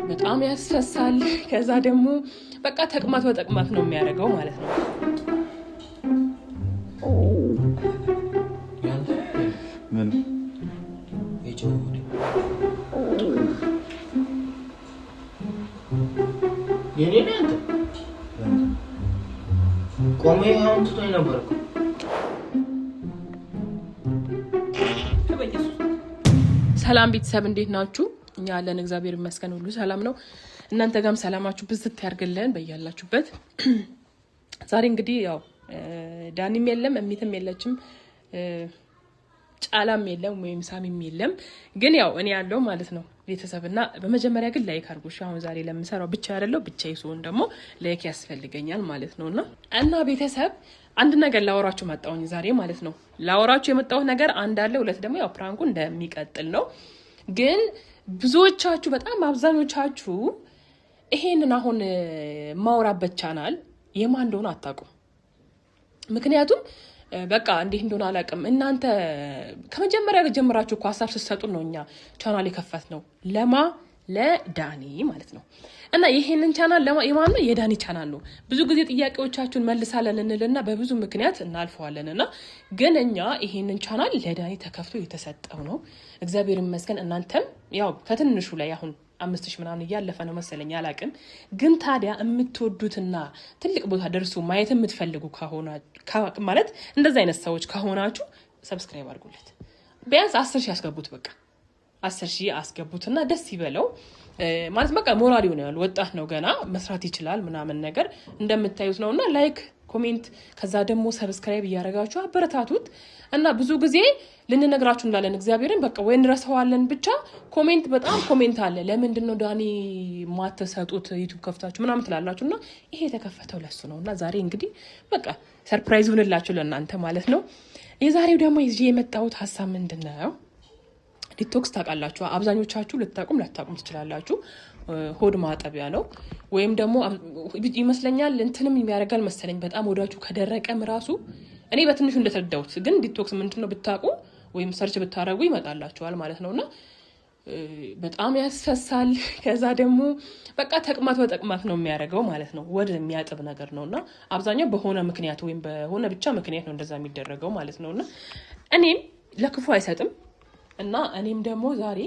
በጣም ያስፈሳል። ከዛ ደግሞ በቃ ተቅማት በተቅማት ነው የሚያደርገው ማለት ነው። ምን ሰላም ቤተሰብ እንዴት ናችሁ? እኛ ያለን እግዚአብሔር ይመስገን ሁሉ ሰላም ነው። እናንተ ጋርም ሰላማችሁ ብዝት ያርግልን በያላችሁበት። ዛሬ እንግዲህ ያው ዳኒም የለም እሚትም የለችም ጫላም የለም ወይም ሳሚም የለም፣ ግን ያው እኔ ያለው ማለት ነው ቤተሰብና በመጀመሪያ ግን ላይክ አድርጉ። አሁን ዛሬ ለምሰራው ብቻ አይደለም ብቻዬ ስሆን ደግሞ ላይክ ያስፈልገኛል ማለት ነውና እና ቤተሰብ አንድ ነገር ላወራችሁ መጣሁኝ ዛሬ ማለት ነው። ላወራችሁ የመጣሁት ነገር አንድ አለ፣ ሁለት ደግሞ ያው ፕራንኩ እንደሚቀጥል ነው። ግን ብዙዎቻችሁ በጣም አብዛኞቻችሁ ይሄንን አሁን ማውራበት ቻናል የማን እንደሆነ አታውቁም። ምክንያቱም በቃ እንዴት እንደሆነ አላውቅም። እናንተ ከመጀመሪያ ጀምራችሁ እኮ ሀሳብ ስትሰጡ ነው እኛ ቻናል የከፈት ነው ለዳኒ ማለት ነው። እና ይሄንን ቻናል የማን ነው? የዳኒ ቻናል ነው። ብዙ ጊዜ ጥያቄዎቻችሁን መልሳለን እንልና በብዙ ምክንያት እናልፈዋለንና ግን እኛ ይሄንን ቻናል ለዳኒ ተከፍቶ የተሰጠው ነው። እግዚአብሔር ይመስገን። እናንተም ያው ከትንሹ ላይ አሁን 5,000 ምናምን እያለፈ ነው መሰለኝ አላውቅም። ግን ታዲያ የምትወዱትና ትልቅ ቦታ ደርሶ ማየት የምትፈልጉ ከሆነ ማለት እንደዛ አይነት ሰዎች ከሆናችሁ ሰብስክራይብ አድርጉለት። ቢያንስ 10,000 ያስገቡት። በቃ 10,000 አስገቡትና ደስ ይበለው ማለት በቃ ሞራል ይሆናል። ወጣት ነው ገና መስራት ይችላል ምናምን ነገር እንደምታዩት ነውና ላይክ ኮሜንት ከዛ ደግሞ ሰብስክራይብ እያደረጋችሁ አበረታቱት። እና ብዙ ጊዜ ልንነግራችሁ እንዳለን እግዚአብሔርን በቃ ወይ እንረሳዋለን ብቻ ኮሜንት በጣም ኮሜንት አለ። ለምንድን ነው ዳኒ ማተሰጡት ዩቲዩብ ከፍታችሁ ምናምን ትላላችሁና ይሄ የተከፈተው ለሱ ነውና ዛሬ እንግዲህ በቃ ሰርፕራይዝ ሁንላችሁ ለእናንተ ማለት ነው። የዛሬው ደግሞ ይዤ የመጣሁት ሀሳብ ምንድነው? ዲቶክስ ታውቃላችሁ። አብዛኞቻችሁ ልታቁም ላታቁም ትችላላችሁ። ሆድ ማጠቢያ ነው ወይም ደግሞ ይመስለኛል እንትንም የሚያደርጋል መሰለኝ። በጣም ወዳችሁ ከደረቀም ራሱ እኔ በትንሹ እንደተረዳሁት ግን ዲቶክስ ምንድነው ብታቁ ወይም ሰርች ብታረጉ ይመጣላችኋል ማለት ነውና በጣም ያስፈሳል። ከዛ ደግሞ በቃ ተቅማት በተቅማት ነው የሚያደርገው ማለት ነው። ወደ የሚያጥብ ነገር ነውና አብዛኛው በሆነ ምክንያት ወይም በሆነ ብቻ ምክንያት ነው እንደዛ የሚደረገው ማለት ነውና እኔም ለክፉ አይሰጥም እና እኔም ደግሞ ዛሬ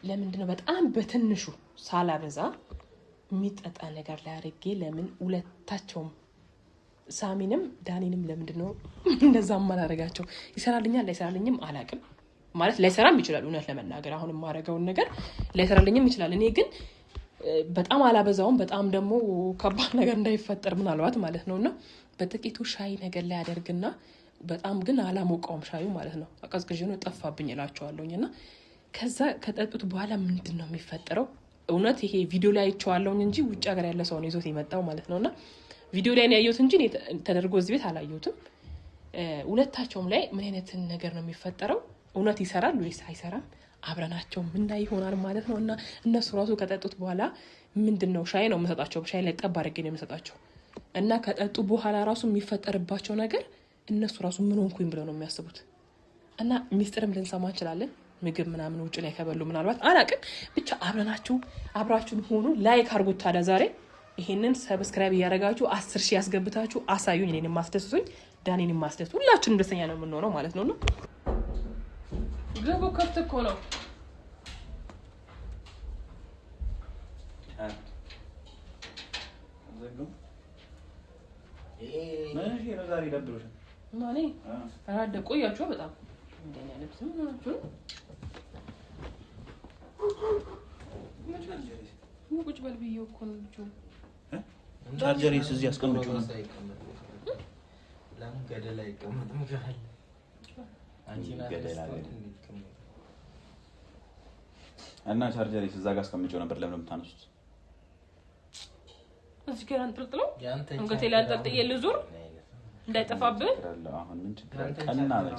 ለምንድነው በጣም በትንሹ ሳላበዛ የሚጠጣ ነገር ላይ አድርጌ ለምን ሁለታቸውም ሳሚንም ዳኒንም ለምንድነው እንደዛ ማላረጋቸው? ይሰራልኛል ላይሰራልኝም አላውቅም። ማለት ላይሰራም ይችላል እውነት ለመናገር አሁን የማረገውን ነገር ላይሰራልኝም ይችላል። እኔ ግን በጣም አላበዛውም፣ በጣም ደግሞ ከባድ ነገር እንዳይፈጠር ምናልባት ማለት ነውና በጥቂቱ ሻይ ነገር ላይ አደርግና በጣም ግን አላሞቀውም ሻዩ ማለት ነው። አቀዝቅዤ ነው ጠፋብኝ እላቸዋለሁኝና ከዛ ከጠጡት በኋላ ምንድነው የሚፈጠረው? እውነት ይሄ ቪዲዮ ላይ አይቼዋለሁኝ እንጂ ውጭ ሀገር ያለ ሰው ነው ይዞት የመጣው ማለት ነውና ቪዲዮ ላይ ነው ያየሁት እንጂ ተደርጎ እዚህ ቤት አላየሁትም። ሁለታቸውም ላይ ምን አይነት ነገር ነው የሚፈጠረው? እውነት ይሰራል ወይስ አይሰራም? አብረናቸው ምን ላይ ይሆናል ማለት ነውና እነሱ ራሱ ከጠጡት በኋላ ምንድነው ሻይ ነው የምሰጣቸው፣ ሻይ ላይ ጠብ አድርጌ ነው የምሰጣቸው እና ከጠጡ በኋላ ራሱ የሚፈጠርባቸው ነገር እነሱ ራሱ ምን ሆንኩኝ ብለው ነው የሚያስቡት። እና ሚስጥርም ልንሰማ እንችላለን። ምግብ ምናምን ውጭ ላይ ከበሉ ምናልባት አላውቅም። ብቻ አብራችሁን ሆኑ። ላይክ አድርጉት። ታዲያ ዛሬ ይሄንን ሰብስክራይብ እያደረጋችሁ 10,000 ያስገብታችሁ አሳዩኝ። እኔንም ማስደስቱኝ ዳኒንም ማስደስቱ ሁላችንም ደስተኛ ነው የምንሆነው ማለት ነው። ግቡ ከፍት እኮ ነው። ማኔ አራደ ቆያችሁ በጣም እንደኛ ልብስ ምን ሆናችሁ? ቁጭ በል ብዬው እኮ ነው ልጁ። ቻርጀሪስ እዚህ አስቀምጪው ነው። ለምን ገደል አይቀመጥም? እና ቻርጀሪስ እዛ ጋር አስቀምጪው ነበር። ለምን የምታነሱት? እዚህ ጋር አንጠልጥለው አንገቴ ላይ አንጠልጥዬ ልዙር እንዳይጠፋብህ። አሁን ምን ችግር አለ? ቀና ነው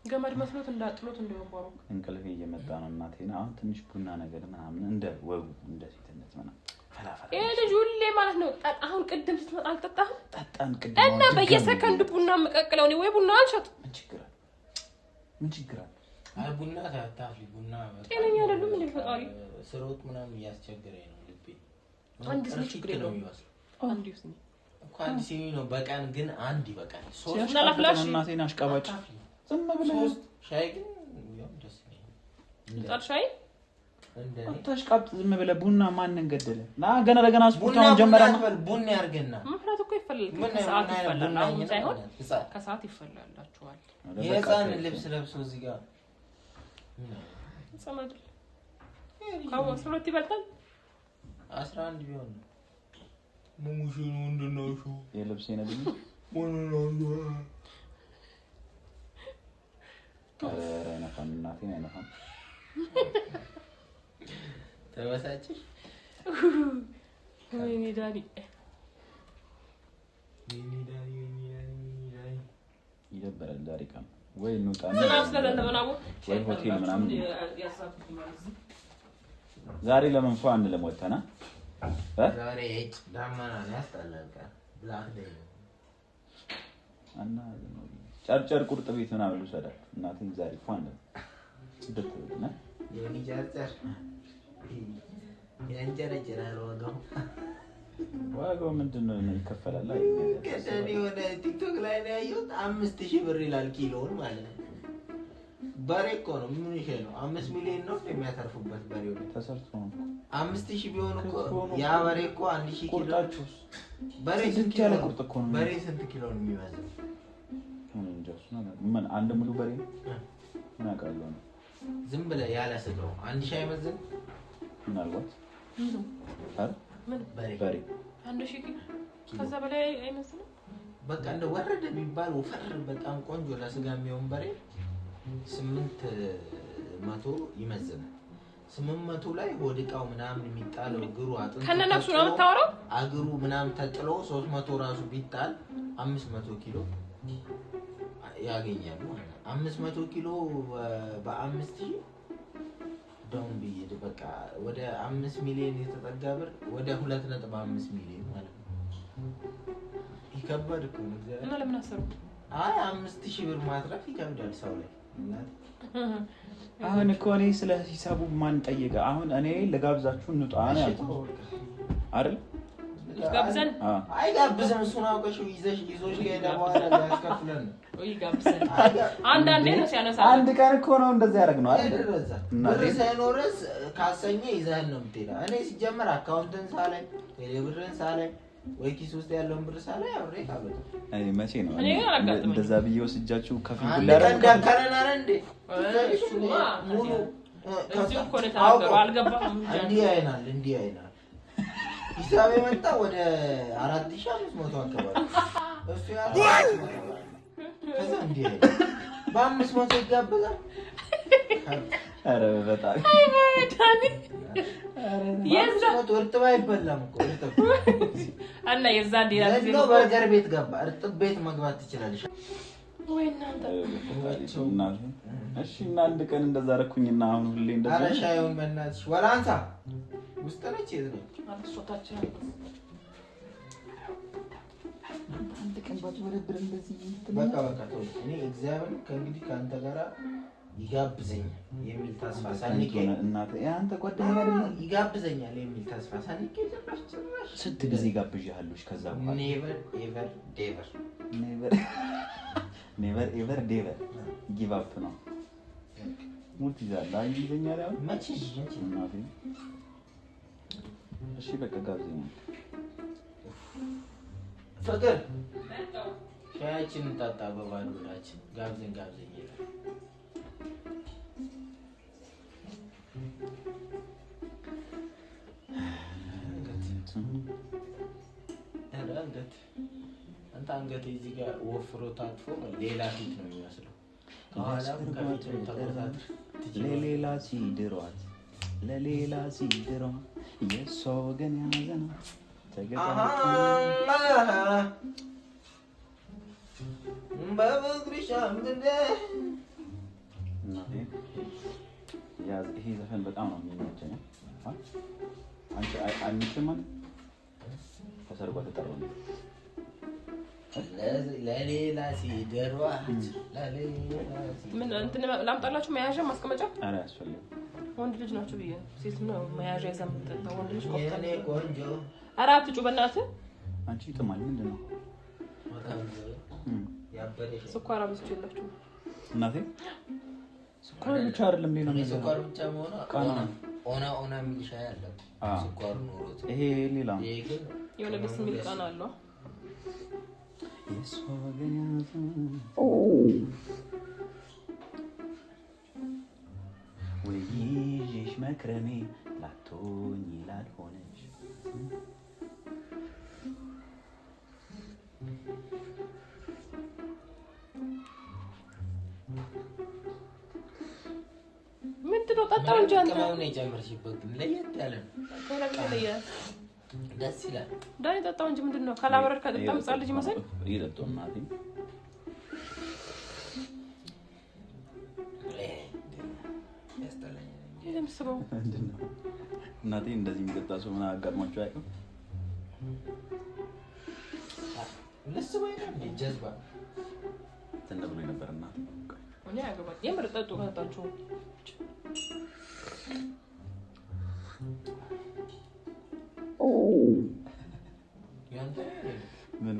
ገመድ መስሎት እንዳጥሎት እንደወቆሩ እንቅልፍ እየመጣ ነው እናቴና አሁን ትንሽ ቡና ነገር ምናምን እንደ ወጉ እንደ ሴትነት ምናምን ፈላፈላ ልጅ ሁሌ ማለት ነው። አሁን ቅድም ስትመጣ አልጠጣህም? ጠጣን ቅድም እና በየሰከንዱ ቡና መቀቅለው ነው ወይ ቡና አልሸጥ። ምን ችግር አለ? አይ ቡና ታታፊ ቡና ጤነኛ አይደሉም እንዴ ፈጣሪ ስሮት ምናምን እያስቸገረኝ ነው ልቤ አንድ ስኒ ችግር የለውም አንድ ስኒ እኮ አንድ ስኒ ነው በቀን ግን አንድ ይበቃል ሶስት ላፍላሽ እናቴን አሽቃባጭ ዝም ብለህ ሻይ ግን ያው ደስ ይላል ጣል ሻይ አታሽቃብጥ ዝም ብለህ ቡና ማንን ገደለ ና ገና ለገና ስፖርታውን ጀመረና ቡና ያርገና መፍራት እኮ ይፈላል ከሰዓት ይፈላል አሁን ሳይሆን ከሰዓት ይፈላላችኋል የህፃን ልብስ ለብሶ እዚህ ጋር ሰማድ ካው ስሎት ይበልጣል 11 ቢሆን ሙሙሽ ነው እንደናሹ የልብስ የነብይ አይነፋም እናቴን አይነፋም ተበሳጭሽ ወይኔ ዳኒ ይደበራል ዛሬ ቀን ወይ እንውጣና ዝናብ ስለዘነበናው ወይ ሆቴል ምናምን ዛሬ ለምን ፏ አንልም ወተና ዛሬ ዳመና ያስጠላልካ ብላክ ዴይ እና ጨርጨር ቁርጥ ቤት ምናምን ልውሰዳት እናቴ ዛሬ ፏ አንልም ደጥብና የኔ ጨርጨር ያንጀረጀራል ዋጋው ምንድነው ይከፈላል ከደኔ ወደ ቲክቶክ ላይ ነው ያየሁት 5000 ብር ይላል ኪሎውን ማለት ነው በሬ እኮ ነው ምን ይሄ ነው 5 ሚሊዮን ነው የሚያተርፉበት በሬው ተሰርቶ ነው 5000 ቢሆን እኮ ያ በሬ እኮ 1000 ኪሎ ቁርጣችሁ በሬ ስንት ያለ ቁርጥ እኮ ነው በሬ ስንት ኪሎ ነው የሚመዘው ምን አንድ ሙሉ በሬ ምን አውቃለሁ ነው ዝም ብለህ ያለ ስለው 1000 አይመዝን ምናልባት ምን በሬ 1000 ኪሎ ከዛ በላይ አይመስልም በቃ እንደ ወረደ የሚባል ወፈር በጣም ቆንጆ ለስጋ የሚሆን በሬ 800 ይመዝናል 800 ላይ ወድቃው ምናምን የሚጣለው እግሩ አጥንት ከነነፍሱ ነው የምታወራው አግሩ ምናምን ተጥሎ 300 ራሱ ቢጣል 500 ኪሎ ያገኛሉ 500 ኪሎ በ5000 ዳውን ቢሄድ በቃ ወደ 5 ሚሊዮን የተጠጋ ብር ወደ 2.5 ሚሊዮን ማለት ነው ይከበድ እኮ ነው እና ለምን አሰሩ አይ 5000 ብር ማትረፍ ይከብዳል ሰው ላይ አሁን እኮ እኔ ስለ ሂሳቡ ማን ጠየቀ አሁን እኔ ለጋብዛችሁ እንውጣ ነው ያልኩት አይደል ጋብዘን አይ ጋብዘን እሱን አውቀሽ ይዞሽ ከሄደ በኋላ ያስከፍለን ወይ ጋብዘን አንዳንዴ ነው ሲያነሳ አንድ ቀን እኮ ነው እንደዛ ያደርግነው አይደል ብር ሳይኖርስ ካሰኘ ይዘህን ነው የምትሄደው እኔ ሲጀመር አካውንትን ሳላይ ቴሌብርን ሳላይ ወይ ኪስ ውስጥ ያለውን ብር ሳላይ አብሬ ካበለ አይ መቼ ነው እንደዛ ብዬ ወስጃችሁ ከፊል ይላል እንዳከረናረ እንዴ ሙሉ እዚህ እኮ ነው ተናገረው አልገባም እንዴ አይናል ሂሳብ የመጣ ወደ 4500 አካባቢ እሱ ያለው ከዛ እንዴ በ500 ይጋበዛል አረ በጣም አይ ዳኒ የዛ ወርጥ ባይበላም እኮ እና የዛ ዲራ ነው በርገር ቤት ገባ እርጥብ ቤት መግባት ትችላለሽ ወይ እናንተ እሺ እና አንድ ቀን እንደዛ አደረኩኝና አሁን ሁሌ እንደዛ አረሻዩን በእናትሽ ወላንሳ ውስጥ ነች የት አጥሶታችን አንድ ቀን ባትወረብር እንደዚህ በቃ ተው እኔ እግዚአብሔር ከእንግዲህ ካንተ ጋራ ይጋብዘኛል የሚል ተስፋ ሳንቄ እናቴ አንተ ጓደኛ አይደለም ይጋብዘኛል የሚል ተስፋ ሳንቄ ጭራሽ ስንት ጊዜ ጋብዣለሁሽ ከዛ በኋላ ኔቨር ኤቨር ዴቨር ጊቭ አፕ ነው ሙት ይዛል አይይዘኛ ላይ መቼ እናቴ እሺ በቃ ጋብዘኛ ፍቅር ሻያችንን እንጠጣ በባዶ ሆዳችን ጋብዘኝ ይላል አንተ አንገቴ እዚህ ጋር ወፍሮ ታጥፎ ሌላ ፊት ነው የሚመስለው ለሌላ ሲድሯት የሷ ወገን ያዘና ይሄ ዘፈን በጣም ነው የሚመቸኝ አንቺ አንቺ ማለት ተሰርጓ ተጠራው ለሌላ ሲደርዋች ምን እንትን ላምጣላችሁ መያዣ ማስቀመጫ? ኧረ ያስፈልግ ወንድ ልጅ ናቸው ብዬ ሴት ነው መያዣ ይዘህ የምትጠጣው ወንድ ልጅ የኔ ቆንጆ። ኧረ አትጩ በእናትህ። አንቺ ጥማል ምንድን ነው? ስኳር አብዝቼላችሁ እናቴ ስኳር ብቻ አይደለም ሌላ ነገር ስኳር ብቻ መሆኑ ኦና የሚል ሻይ አለ ስኳር ኖሮት ይሄ ሌላ ይሄ ግን የሆነ ደስ የሚል ቃና አለው። ወይሽ መክረሜ ላቶኝ ላልሆነሽ ምንድን ነው? ጠጣው እንጂ አንተ ቅመም ነው የጨመርሽበት ግን ለየት ያለ ነው። ደስ ይላል። ዳኒ ጠጣው እንጂ ምንድን ነው? ካላበረድ ከጠጣ ምጻል ልጅ መሰል ይጠጣው እናቴ ያስጠላኛል። ለምስበው እናቴ እንደዚህ የሚጠጣ ሰው ምን አጋጥሟቸው አያውቅም? ለስበው እንደ ጀዝባ ተነብሎ ነበር እናቴ እኔ ያገባኝ የምር ጠጡ ከጠጣችሁ ያንተ ምን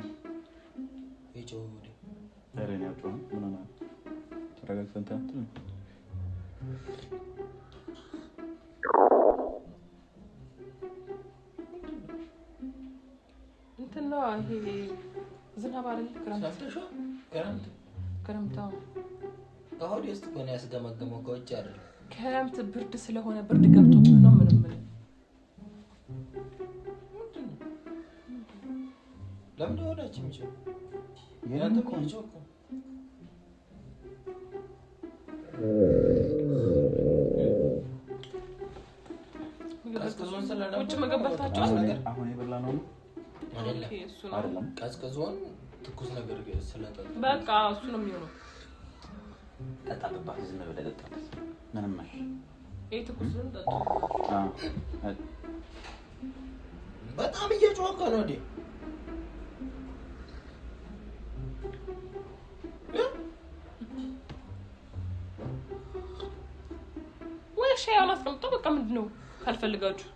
እጮህ ተረኛቸው ምን ሆነ? ተረጋግተን ታጥሩ እንትን ነው ይሄ ዝናብ አይደል? ክረምት ከሆዴ ውስጥ እኮ ነው ያስገመገመው ከውጭ አይደል? ክረምት ብርድ ስለሆነ ብርድ ገብቶብህ ነው ምንም ምን ለምን ወዳች ምንጭ ያንተ ቆንጆ እኮ ቀዝቅዞን ስለነበር ውጭ መገባታቸው ነገር አሁን የበላነው ነው አይደለም እሱ ነው አይደለም ቀዝቅዞን ትኩስ ነገር ስለጠጣ በቃ እሱ ነው የሚሆነው። ጠጣበት ዝም ብለህ ጠጣበት ምንም አይደል ይሄ ትኩስ ነው ጠጣ በጣም እየጮኸ ነው እንዴ? ወይስ ሻይውን አስቀምጠው በቃ ምንድነው ካልፈልጋችሁ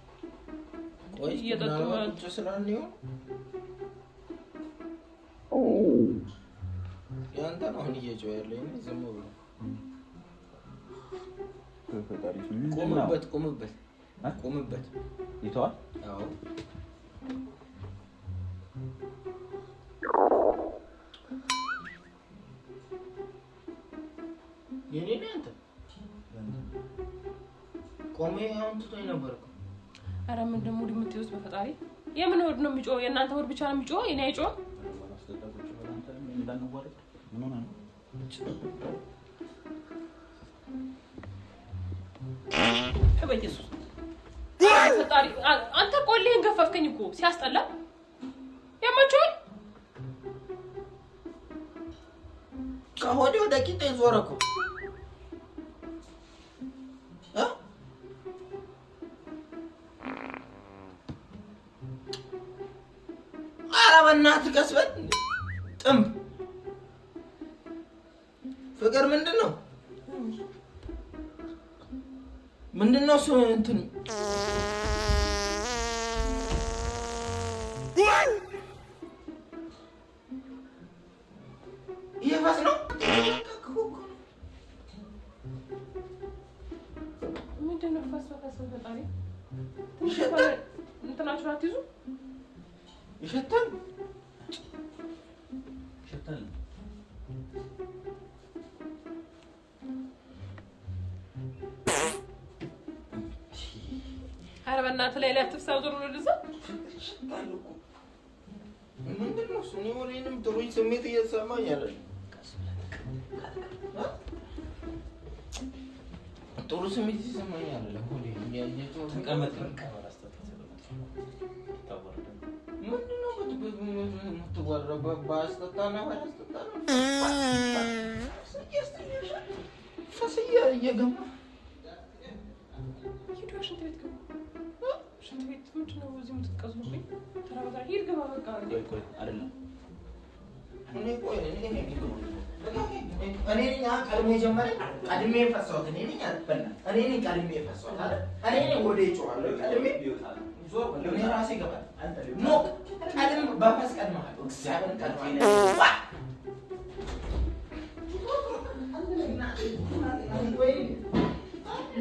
ቆይ እየጠጡ ቁጭ ስላልነው ያንተ ነው አሁን እየጮኸ ያለኝ ዝም ብሎ ቁምበት ይተዋል። አዎ የኔ አንተ ቆሜ አሁን ትቶኝ ነበር እኮ። ኧረ ምን ደግሞ ድምትይውስ በፈጣሪ የምን ወድ ነው የሚጮህ? የእናንተ ወድ ብቻ ነው የሚጮህ? የኔ አይጮህ? ምን ሆነ ነው? በኢየሱስ ፈጣሪ አንተ ቆሌን ገፈፍከኝ እኮ ሲያስጠላ ያማችሁኝ። ከሆዴ ወደ ቂጤ ዞረ እኮ ኧረ በእናትህ ቀስ በል ጥምብ ፍቅር ምንድን ነው እሱ እንትን ይፈስ ነው ምንድን ነው ፈስ ፈጣሪ ይሸታል እንትናችሁ አትይዙ ይሸታል ኧረ በእናትህ ላይ አትፍሳው ዞር ብሎ ልዛ ምንድን ነው እሱ? እኔ ወሬንም ጥሩ ስሜት እየተሰማኝ አይደል? ጥሩ ስሜት እየተሰማኝ አይደለም። ተቀመጥ። ምንድን ነው የምትወራው? ባስጠጣ ነው ባስጠጣ ነው ፈስ እየገባ ሽንት ቤት ምንድን ነው እዚህ የምትቀዝሉብኝ? ተራ በተራ ሂድ ግባ በቃ። አይደለም እኔ ቀድሜ ጀመረ ቀድሜ ፈሰዋት እኔ ነኝ አልበላ እኔ ነኝ ቀድሜ ፈሰዋት አይደል እኔ ነኝ ወደ ይጮሃለሁ ቀድሜ ዞር ብሎ እኔ ራሴ ገባል ኖ ቀድም በፈስ ቀድመሃል እግዚአብሔር ቀድመሃል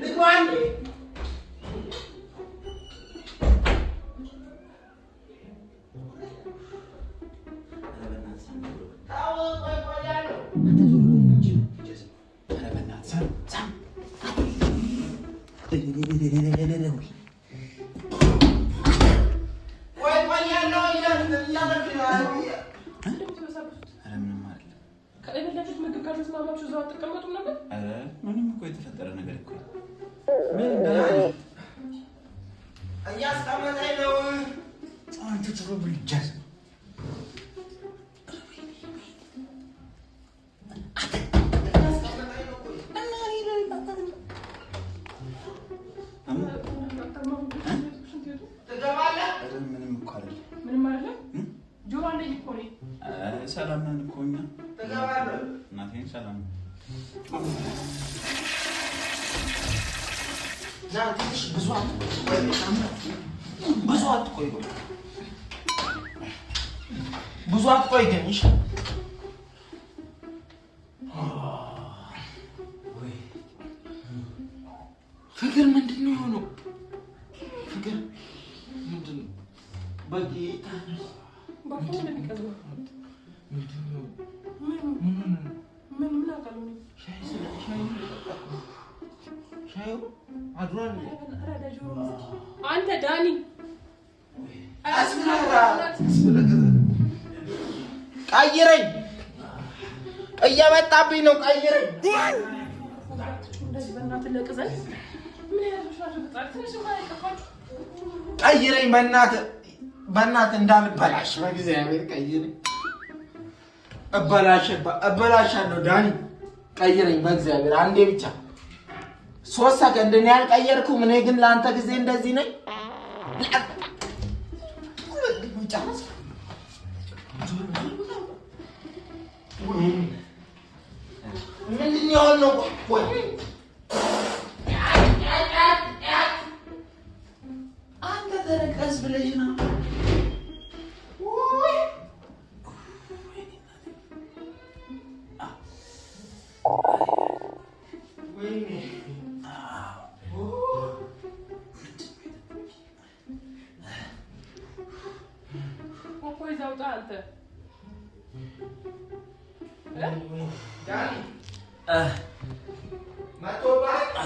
ልግባል ምንም እኮ የተፈጠረ ነገር እኮ እያስቀመጠኝ ነው አንተ ጥሩ ብልጃዝ ሰላም ነን እኮ እኛ እናቴን ሰላም ነው ና ትንሽ ብዙ አትቆይ ግን እሺ ፍቅር ምንድን ነው የሆነው ፍቅር ምንድን ነው በጌታ አንተ ዳኒ ቀይረኝ እየመጣብኝ ነው ቀይረኝ ቀይረኝ በእናትህ እንዳልበላሽ በእግዚአብሔር ቀይረኝ እበላሻለሁ ዳኒ ቀይረኝ በእግዚአብሔር አንዴ ብቻ 3 ሰከንድ እኔ አልቀየርኩም እኔ ግን ለአንተ ጊዜ እንደዚህ ነኝ ምንድን የሆነው ቆይ አንተ ተረቀስ ብለሽ ነው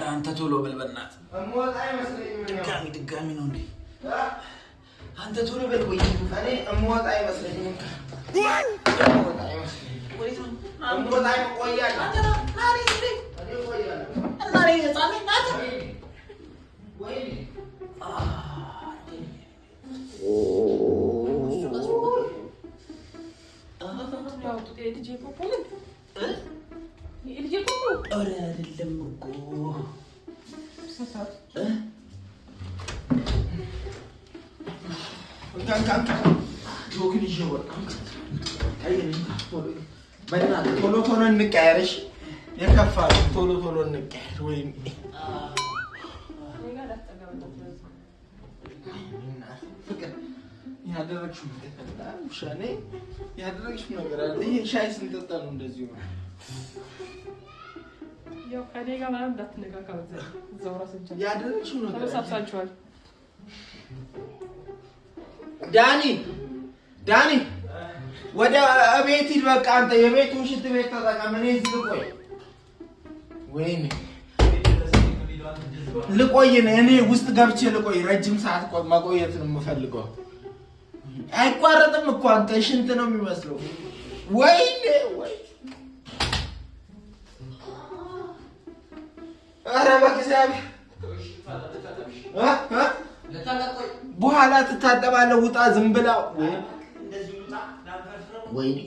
አንተ ቶሎ በል በእናትህ ድጋሚ ነው እንዴ አንተ ቶሎ በል ወይ እኔ እምወጣ አይመስለኝም ቶሎ ቶሎ እንቀያየር የከፋ ቶሎ ቶሎ እንቀያየር ወይ ያደረግሽው ነገር አለ ይሄ ሻይ ስንጠጣ ነው እንደዚህ ነው ያው ከኔ ጋር ማለት እንዳትነካካው እዛው ራስህ ያደረግሽው ነገር ተሳሳችኋል ዳኒ ወደ ቤት ሂድ በቃ አንተ የቤቱን ሽንት ቤት ተጠቀም እኔ እዚህ ልቆይ ነው እኔ ውስጥ ገብቼ ልቆይ ረጅም ሰዓት መቆየት ነው የምፈልገው አይቋረጥም እኮ አንተ ሽንት ነው የሚመስለው ወይኔ ኧረ በእግዚአብሔር በኋላ ትታጠባለህ ውጣ ዝም ብላ ወይኔ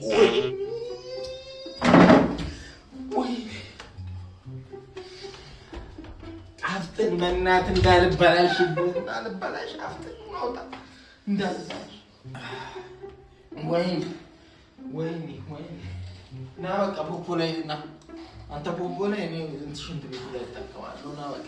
አፍጥን በእናትህ እንዳልበላሽ አፍጥን ማውጣ እንዳልበላሽ ወይኔ ወይኔ ና በቃ ፖፖ ላይ ና አንተ ፖፖ ላይ እኔ ሽንት ቤት ላይ ተጠቀማለሁ ና በቃ